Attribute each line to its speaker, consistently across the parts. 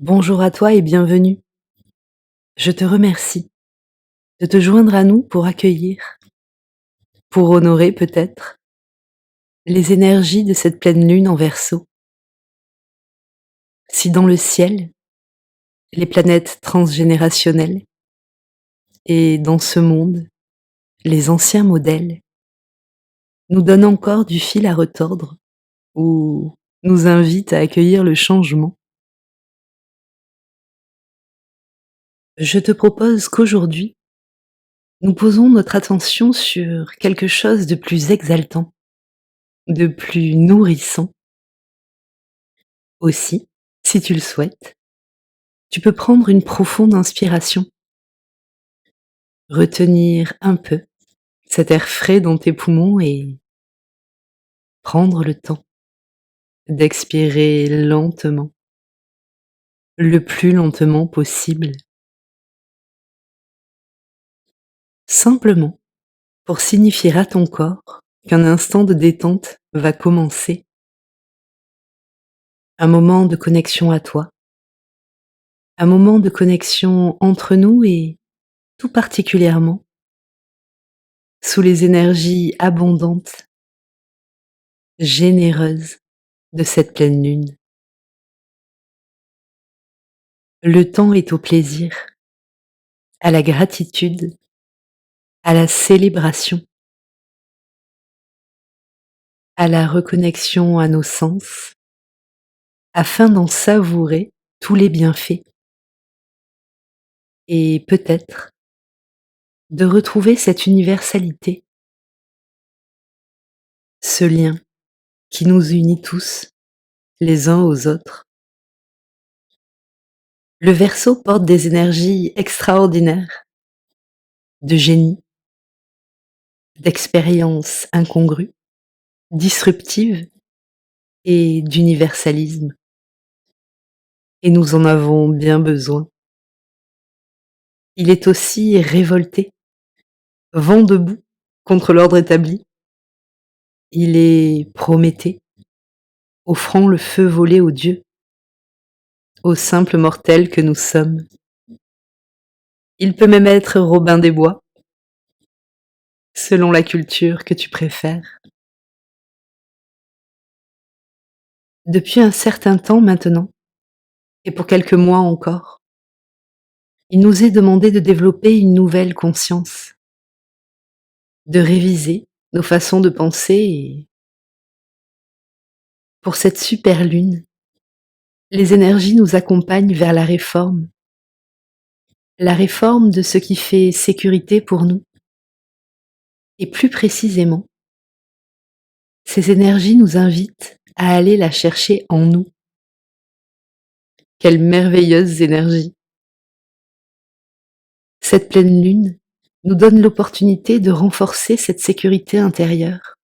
Speaker 1: Bonjour à toi et bienvenue. Je te remercie de te joindre à nous pour accueillir, pour honorer peut-être, les énergies de cette pleine lune en Verseau. Si dans le ciel, les planètes transgénérationnelles et dans ce monde, les anciens modèles nous donnent encore du fil à retordre ou nous invitent à accueillir le changement, je te propose qu'aujourd'hui, nous posons notre attention sur quelque chose de plus exaltant, de plus nourrissant. Aussi, si tu le souhaites, tu peux prendre une profonde inspiration, retenir un peu cet air frais dans tes poumons et prendre le temps d'expirer lentement, le plus lentement possible, simplement pour signifier à ton corps qu'un instant de détente va commencer, un moment de connexion à toi, un moment de connexion entre nous et tout particulièrement sous les énergies abondantes, généreuses de cette pleine lune. Le temps est au plaisir, à la gratitude, à la célébration, à la reconnexion à nos sens, afin d'en savourer tous les bienfaits et peut-être de retrouver cette universalité, ce lien qui nous unit tous, les uns aux autres. Le Verseau porte des énergies extraordinaires, de génie, d'expérience incongrue, disruptive et d'universalisme. Et nous en avons bien besoin. Il est aussi révolté, vent debout contre l'ordre établi. Il est Prométhée, offrant le feu volé aux dieux, aux simples mortels que nous sommes. Il peut même être Robin des Bois, selon la culture que tu préfères. Depuis un certain temps maintenant, et pour quelques mois encore, il nous est demandé de développer une nouvelle conscience, de réviser nos façons de penser et pour cette super lune, les énergies nous accompagnent vers la réforme de ce qui fait sécurité pour nous. Et plus précisément, ces énergies nous invitent à aller la chercher en nous. Quelle merveilleuse énergie! Cette pleine lune nous donne l'opportunité de renforcer cette sécurité intérieure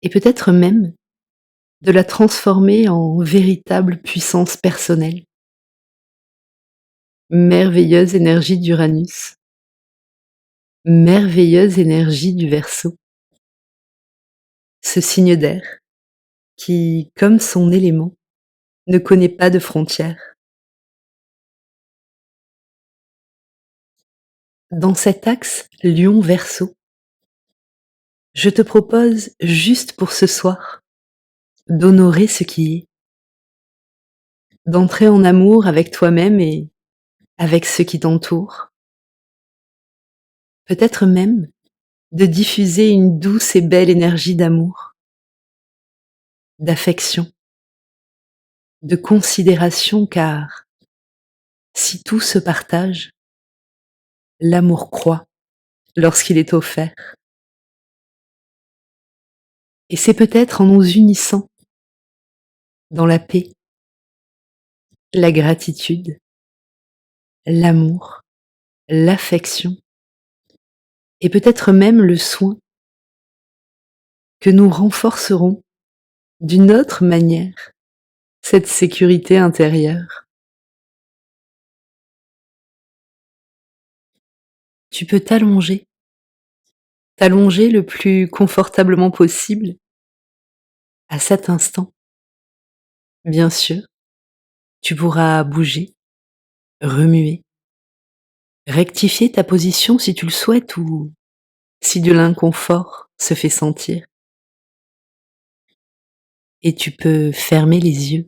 Speaker 1: et peut-être même de la transformer en véritable puissance personnelle. Merveilleuse énergie d'Uranus, merveilleuse énergie du Verseau, ce signe d'air qui, comme son élément, ne connaît pas de frontières. Dans cet axe Lion-Verseau, je te propose, juste pour ce soir, d'honorer ce qui est, d'entrer en amour avec toi-même et avec ceux qui t'entourent. Peut-être même de diffuser une douce et belle énergie d'amour, d'affection, de considération, car si tout se partage, l'amour croît lorsqu'il est offert. Et c'est peut-être en nous unissant dans la paix, la gratitude, l'amour, l'affection et peut-être même le soin que nous renforcerons d'une autre manière cette sécurité intérieure. Tu peux t'allonger le plus confortablement possible à cet instant. Bien sûr, Tu pourras bouger, remuer, rectifier ta position si tu le souhaites ou si de l'inconfort se fait sentir. Et tu peux fermer les yeux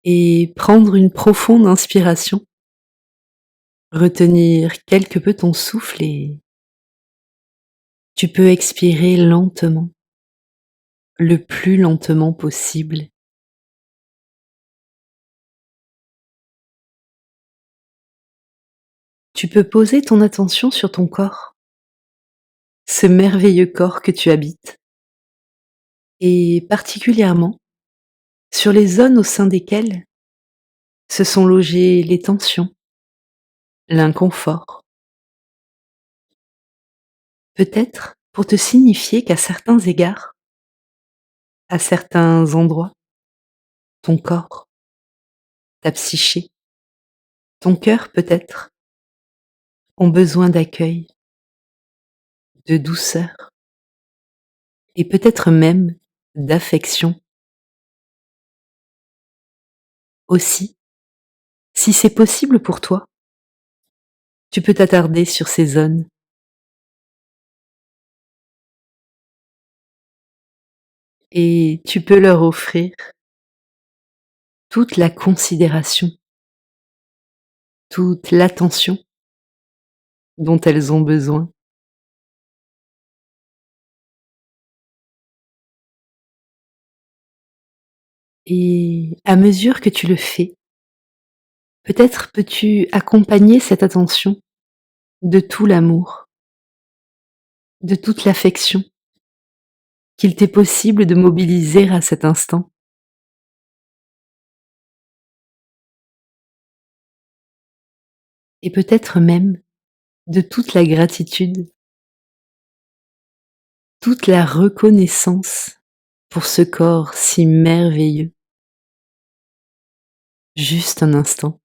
Speaker 1: et prendre une profonde inspiration, retenir quelque peu ton souffle et tu peux expirer lentement, le plus lentement possible. Tu peux poser ton attention sur ton corps, ce merveilleux corps que tu habites, et particulièrement sur les zones au sein desquelles se sont logées les tensions, l'inconfort. Peut-être pour te signifier qu'à certains égards, à certains endroits, ton corps, ta psyché, ton cœur peut-être, ont besoin d'accueil, de douceur et peut-être même d'affection. Aussi, si c'est possible pour toi, tu peux t'attarder sur ces zones et tu peux leur offrir toute la considération, toute l'attention dont elles ont besoin. Et à mesure que tu le fais, peut-être peux-tu accompagner cette attention de tout l'amour, de toute l'affection qu'il t'est possible de mobiliser à cet instant. Et peut-être même de toute la gratitude, toute la reconnaissance pour ce corps si merveilleux. Juste un instant.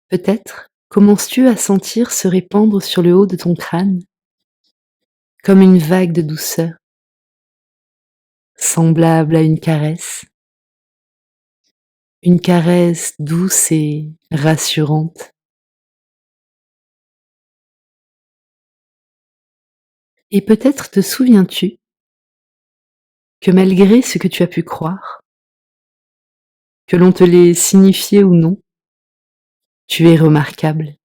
Speaker 1: Peut-être commences-tu à sentir se répandre sur le haut de ton crâne comme une vague de douceur, semblable à une caresse douce et rassurante. Et peut-être te souviens-tu que malgré ce que tu as pu croire, que l'on te l'ait signifié ou non, tu es remarquable,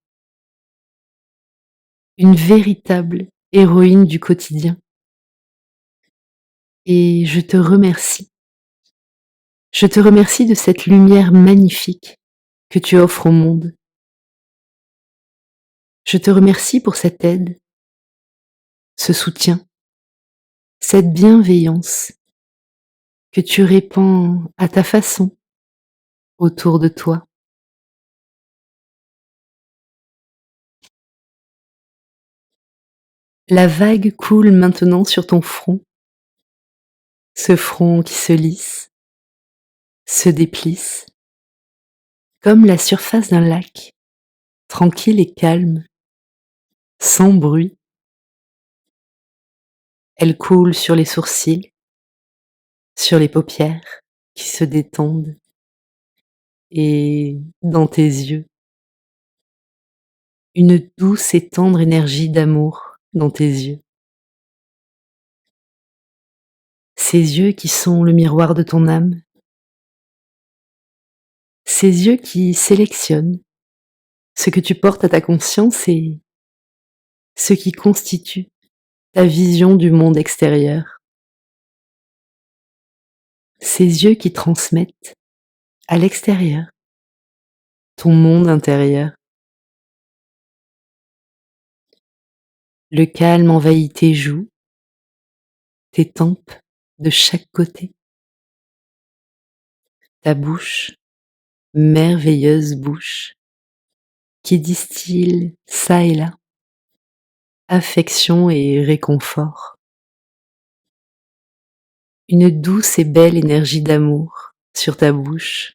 Speaker 1: une véritable héroïne du quotidien. Et je te remercie. Je te remercie de cette lumière magnifique que tu offres au monde. Je te remercie pour cette aide, ce soutien, cette bienveillance que tu répands à ta façon autour de toi. La vague coule maintenant sur ton front, ce front qui se lisse, se déplisse, comme la surface d'un lac, tranquille et calme, sans bruit. Elle coule sur les sourcils, sur les paupières qui se détendent et dans tes yeux. Une douce et tendre énergie d'amour dans tes yeux. Ces yeux qui sont le miroir de ton âme. Ces yeux qui sélectionnent ce que tu portes à ta conscience et ce qui constitue ta vision du monde extérieur. Ces yeux qui transmettent à l'extérieur ton monde intérieur. Le calme envahit tes joues, tes tempes de chaque côté, ta bouche, merveilleuse bouche, qui distille çà et là affection et réconfort. Une douce et belle énergie d'amour sur ta bouche.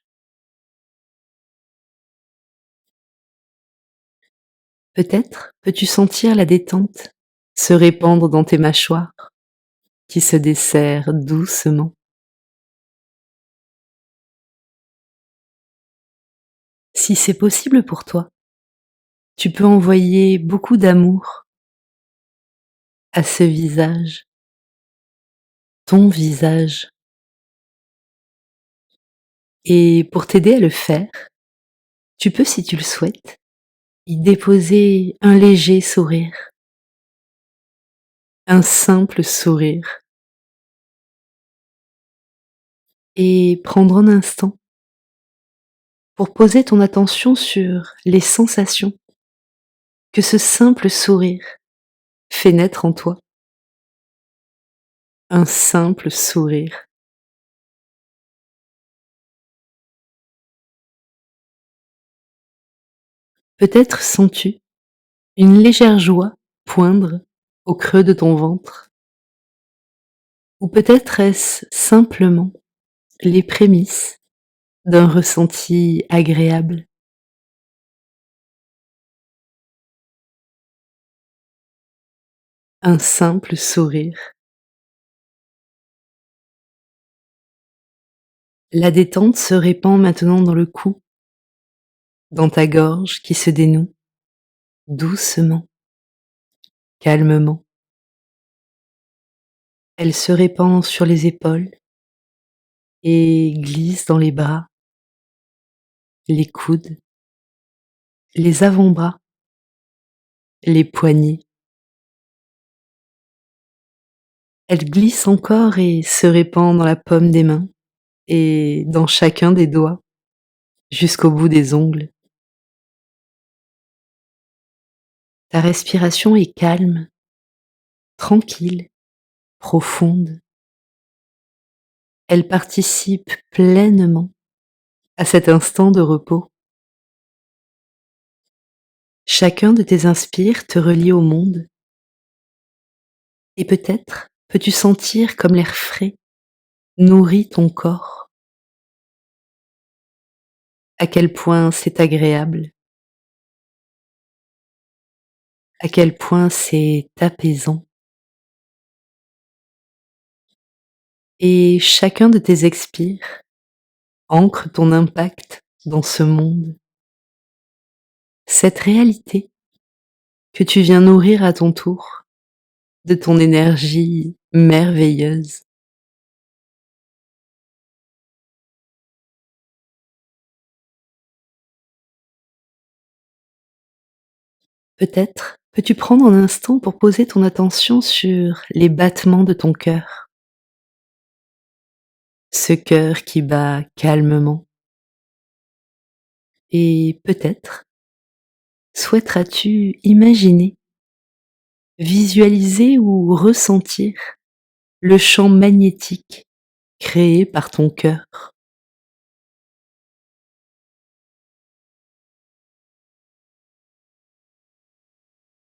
Speaker 1: Peut-être peux-tu sentir la détente se répandre dans tes mâchoires qui se desserrent doucement. Si c'est possible pour toi, tu peux envoyer beaucoup d'amour à ce visage, ton visage. Et pour t'aider à le faire, tu peux, si tu le souhaites, y déposer un léger sourire, un simple sourire, et prendre un instant pour poser ton attention sur les sensations que ce simple sourire fait naître en toi. Un simple sourire. Peut-être sens-tu une légère joie poindre au creux de ton ventre, ou peut-être est-ce simplement les prémices d'un ressenti agréable. Un simple sourire. La détente se répand maintenant dans le cou, dans ta gorge qui se dénoue, doucement, calmement. Elle se répand sur les épaules et glisse dans les bras, les coudes, les avant-bras, les poignets. Elle glisse encore et se répand dans la paume des mains et dans chacun des doigts, jusqu'au bout des ongles. Ta respiration est calme, tranquille, profonde. Elle participe pleinement à cet instant de repos. Chacun de tes inspires te relie au monde, et peut-être peux-tu sentir comme l'air frais nourrit ton corps. À quel point c'est agréable, à quel point c'est apaisant. Et chacun de tes expires ancre ton impact dans ce monde, cette réalité que tu viens nourrir à ton tour de ton énergie merveilleuse. Peut-être peux-tu prendre un instant pour poser ton attention sur les battements de ton cœur, ce cœur qui bat calmement. Et peut-être souhaiteras-tu imaginer, visualiser ou ressentir le champ magnétique créé par ton cœur.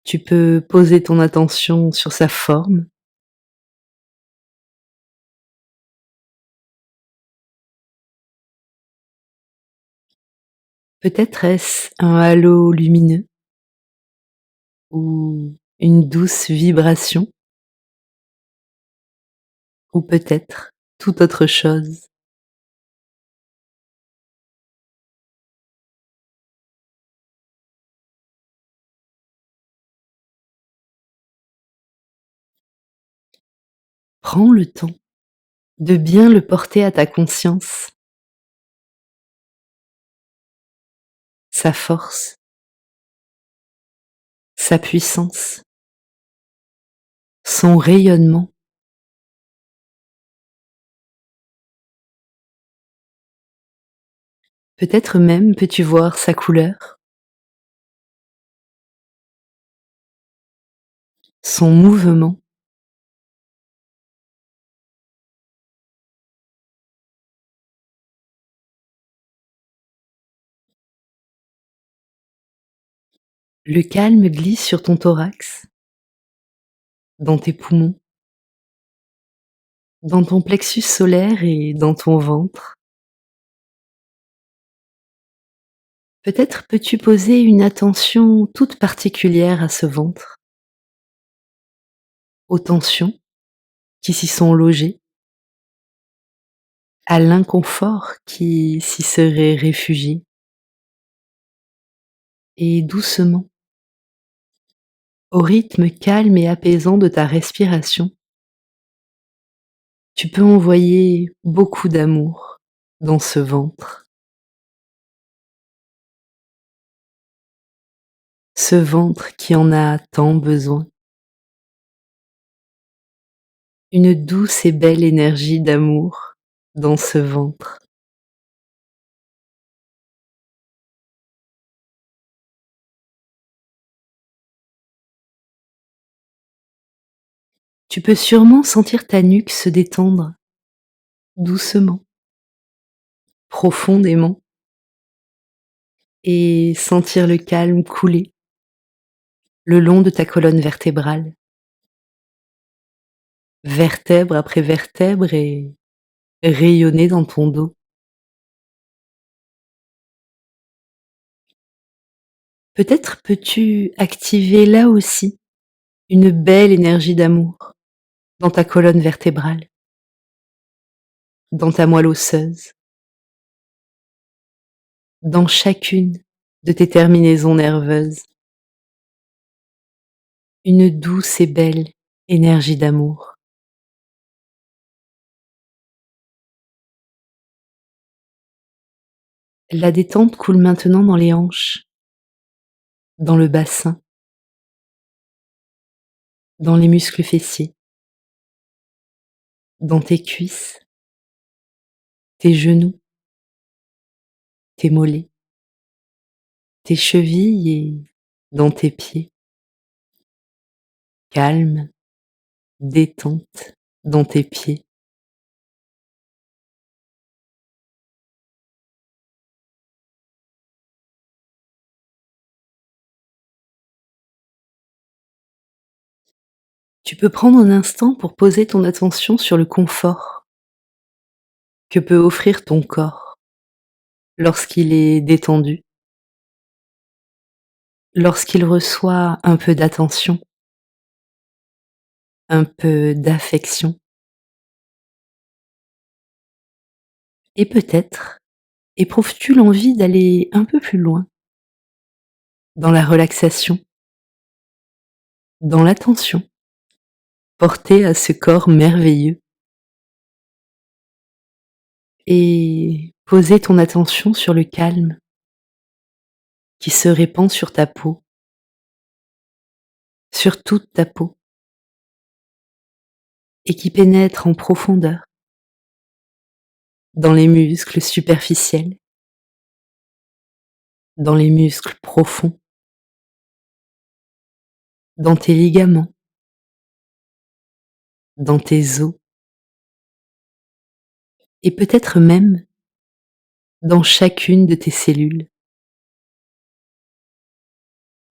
Speaker 1: Tu peux poser ton attention sur sa forme, peut-être est-ce un halo lumineux ou une douce vibration, ou peut-être toute autre chose. Prends le temps de bien le porter à ta conscience, sa force, sa puissance, son rayonnement. Peut-être même peux-tu voir sa couleur, son mouvement. Le calme glisse sur ton thorax, dans tes poumons, dans ton plexus solaire et dans ton ventre. Peut-être peux-tu poser une attention toute particulière à ce ventre. aux tensions qui s'y sont logées, à l'inconfort qui s'y serait réfugié. Et doucement, au rythme calme et apaisant de ta respiration, tu peux envoyer beaucoup d'amour dans ce ventre. Ce ventre qui en a tant besoin. Une douce et belle énergie d'amour dans ce ventre. Tu peux sûrement sentir ta nuque se détendre doucement, profondément, et sentir le calme couler le long de ta colonne vertébrale, vertèbre après vertèbre, et rayonner dans ton dos. Peut-être peux-tu activer là aussi une belle énergie d'amour dans ta colonne vertébrale, dans ta moelle osseuse, dans chacune de tes terminaisons nerveuses. Une douce et belle énergie d'amour. La détente coule maintenant dans les hanches, dans le bassin, dans les muscles fessiers, dans tes cuisses, tes genoux, tes mollets, tes chevilles et dans tes pieds. Calme, détente dans tes pieds. Tu peux prendre un instant pour poser ton attention sur le confort que peut offrir ton corps lorsqu'il est détendu, lorsqu'il reçoit un peu d'attention, un peu d'affection. Et peut-être éprouves-tu l'envie d'aller un peu plus loin dans la relaxation, dans l'attention portée à ce corps merveilleux, et poser ton attention sur le calme qui se répand sur ta peau, sur toute ta peau, et qui pénètre en profondeur dans les muscles superficiels, dans les muscles profonds, dans tes ligaments, dans tes os, et peut-être même dans chacune de tes cellules.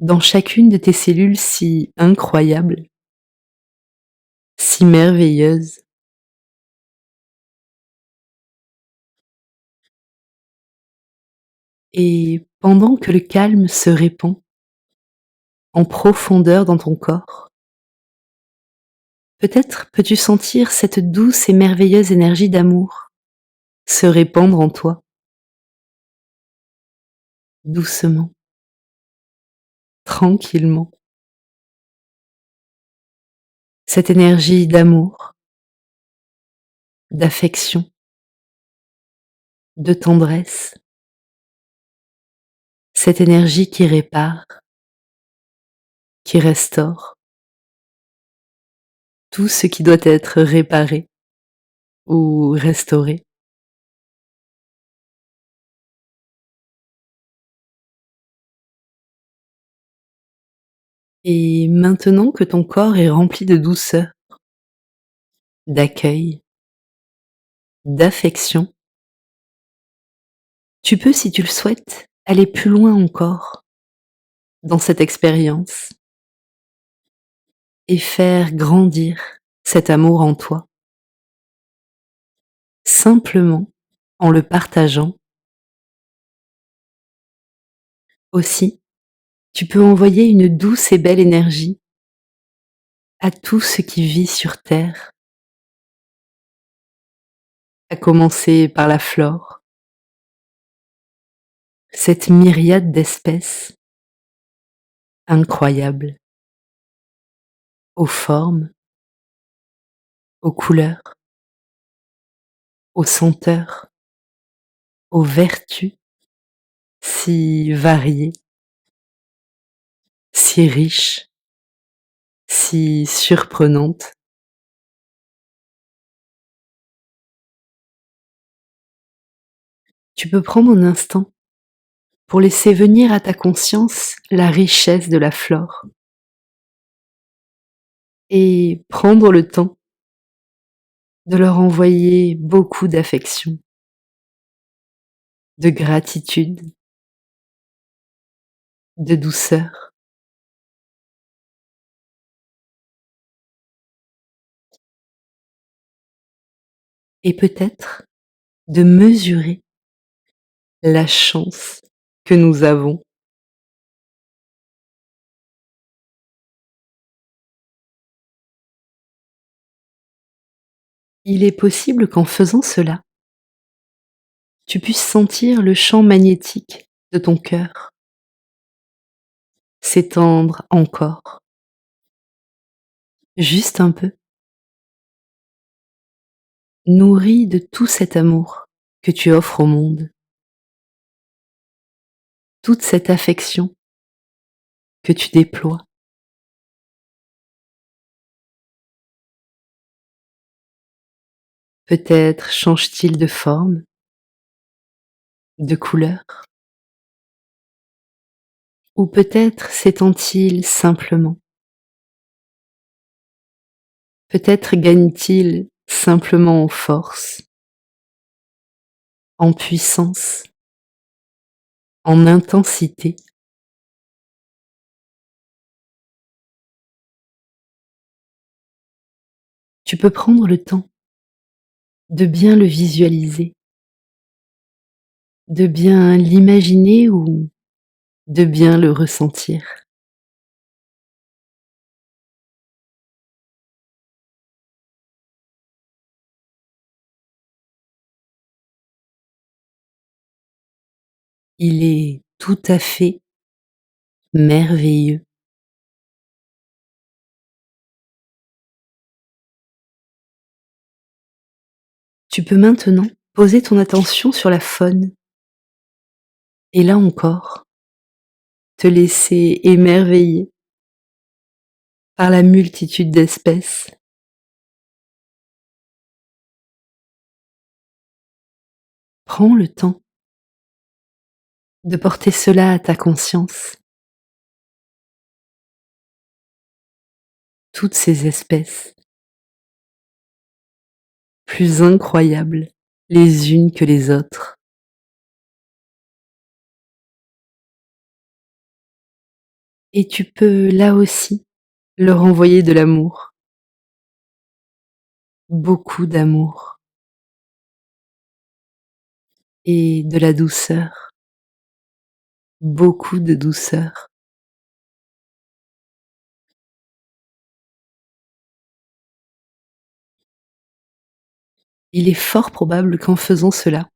Speaker 1: Dans chacune de tes cellules si incroyables, si merveilleuses. Et pendant que le calme se répand en profondeur dans ton corps, peut-être peux-tu sentir cette douce et merveilleuse énergie d'amour se répandre en toi, doucement, tranquillement. Cette énergie d'amour, d'affection, de tendresse, cette énergie qui répare, qui restaure tout ce qui doit être réparé ou restauré. Et maintenant que ton corps est rempli de douceur, d'accueil, d'affection, tu peux, si tu le souhaites, aller plus loin encore dans cette expérience et faire grandir cet amour en toi, simplement en le partageant. Aussi, tu peux envoyer une douce et belle énergie à tout ce qui vit sur terre, à commencer par la flore, cette myriade d'espèces incroyables, aux formes, aux couleurs, aux senteurs, aux vertus si variées, si riches, si surprenantes. Tu peux prendre un instant pour laisser venir à ta conscience la richesse de la flore et prendre le temps de leur envoyer beaucoup d'affection, de gratitude, de douceur, et peut-être de mesurer la chance que nous avons. Il est possible qu'en faisant cela, tu puisses sentir le champ magnétique de ton cœur s'étendre encore, juste un peu, nourri de tout cet amour que tu offres au monde, toute cette affection que tu déploies. Peut-être change-t-il de forme, de couleur, ou peut-être s'étend-il simplement. Peut-être gagne-t-il simplement en force, en puissance, en intensité. Tu peux prendre le temps de bien le visualiser, de bien l'imaginer ou de bien le ressentir. Il est tout à fait merveilleux. Tu peux maintenant poser ton attention sur la faune et là encore, te laisser émerveiller par la multitude d'espèces. Prends le temps de porter cela à ta conscience, toutes ces espèces, plus incroyables les unes que les autres. Et tu peux là aussi leur envoyer de l'amour, beaucoup d'amour et de la douceur, beaucoup de douceur. Il est fort probable qu'en faisant cela,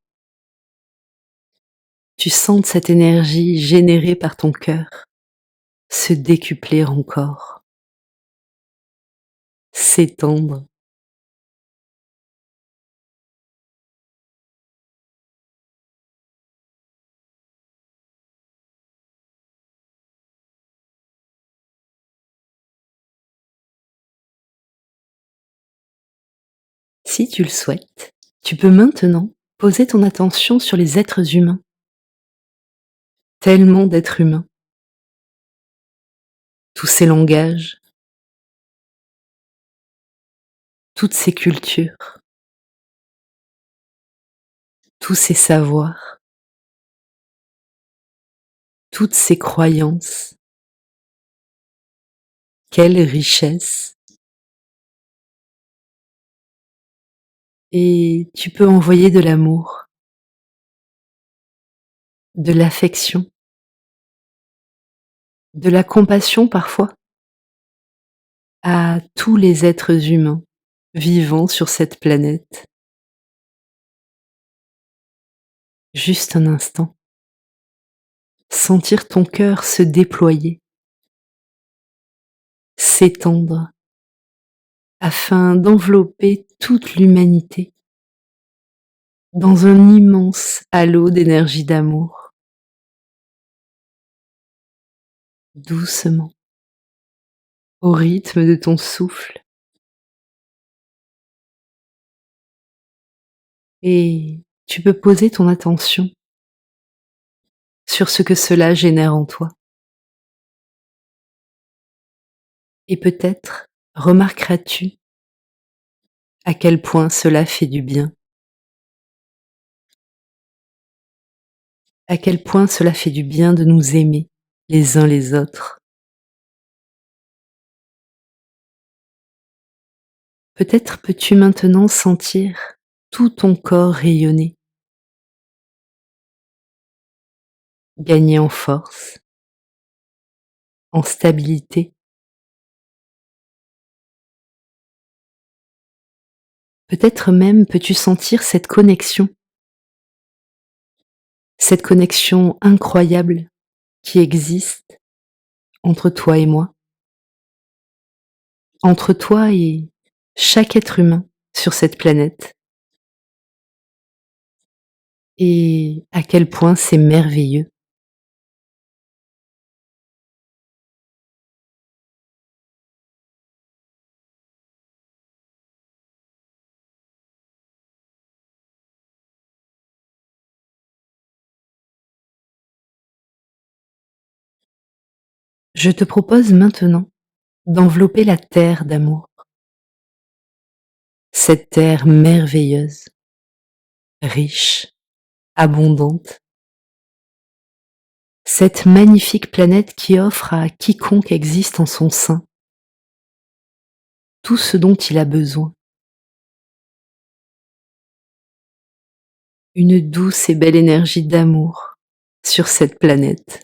Speaker 1: tu sentes cette énergie générée par ton cœur se décupler encore, s'étendre. Si tu le souhaites, tu peux maintenant poser ton attention sur les êtres humains, tellement d'êtres humains, tous ces langages, toutes ces cultures, tous ces savoirs, toutes ces croyances. Quelle richesse! Et tu peux envoyer de l'amour, de l'affection, de la compassion parfois à tous les êtres humains vivant sur cette planète. Juste un instant, sentir ton cœur se déployer, s'étendre, afin d'envelopper toute l'humanité dans un immense halo d'énergie d'amour, doucement, au rythme de ton souffle. Et tu peux poser ton attention sur ce que cela génère en toi. Et peut-être remarqueras-tu à quel point cela fait du bien, à quel point cela fait du bien de nous aimer les uns les autres. Peut-être peux-tu maintenant sentir tout ton corps rayonner, gagner en force, en stabilité. Peut-être même peux-tu sentir cette connexion incroyable qui existe entre toi et moi, entre toi et chaque être humain sur cette planète, et à quel point c'est merveilleux. Je te propose maintenant d'envelopper la terre d'amour, cette terre merveilleuse, riche, abondante, cette magnifique planète qui offre à quiconque existe en son sein tout ce dont il a besoin. Une douce et belle énergie d'amour sur cette planète.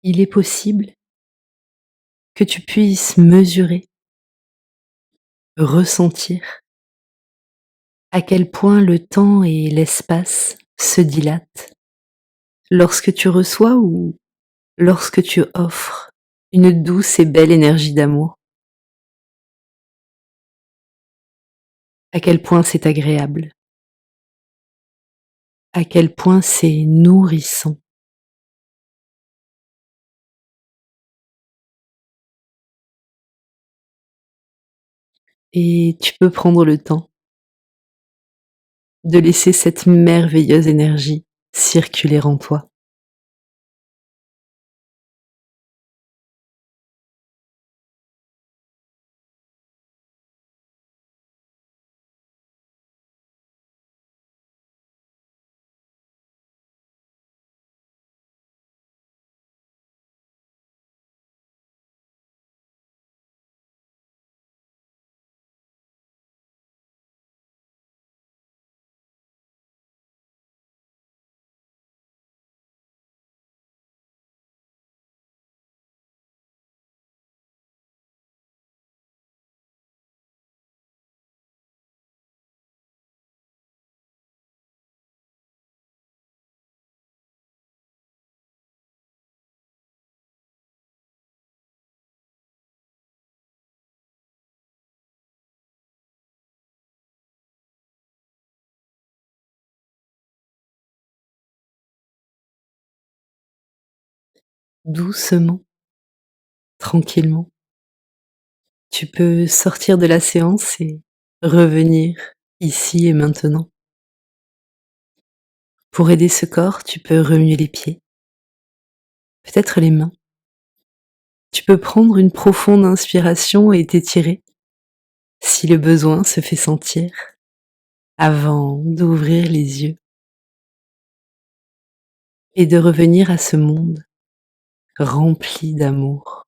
Speaker 1: Il est possible que tu puisses mesurer, ressentir à quel point le temps et l'espace se dilatent lorsque tu reçois ou lorsque tu offres une douce et belle énergie d'amour. À quel point c'est agréable, à quel point c'est nourrissant. Et tu peux prendre le temps de laisser cette merveilleuse énergie circuler en toi. Doucement, tranquillement, tu peux sortir de la séance et revenir ici et maintenant. Pour aider ce corps, tu peux remuer les pieds, peut-être les mains. Tu peux prendre une profonde inspiration et t'étirer si le besoin se fait sentir avant d'ouvrir les yeux et de revenir à ce monde rempli d'amour.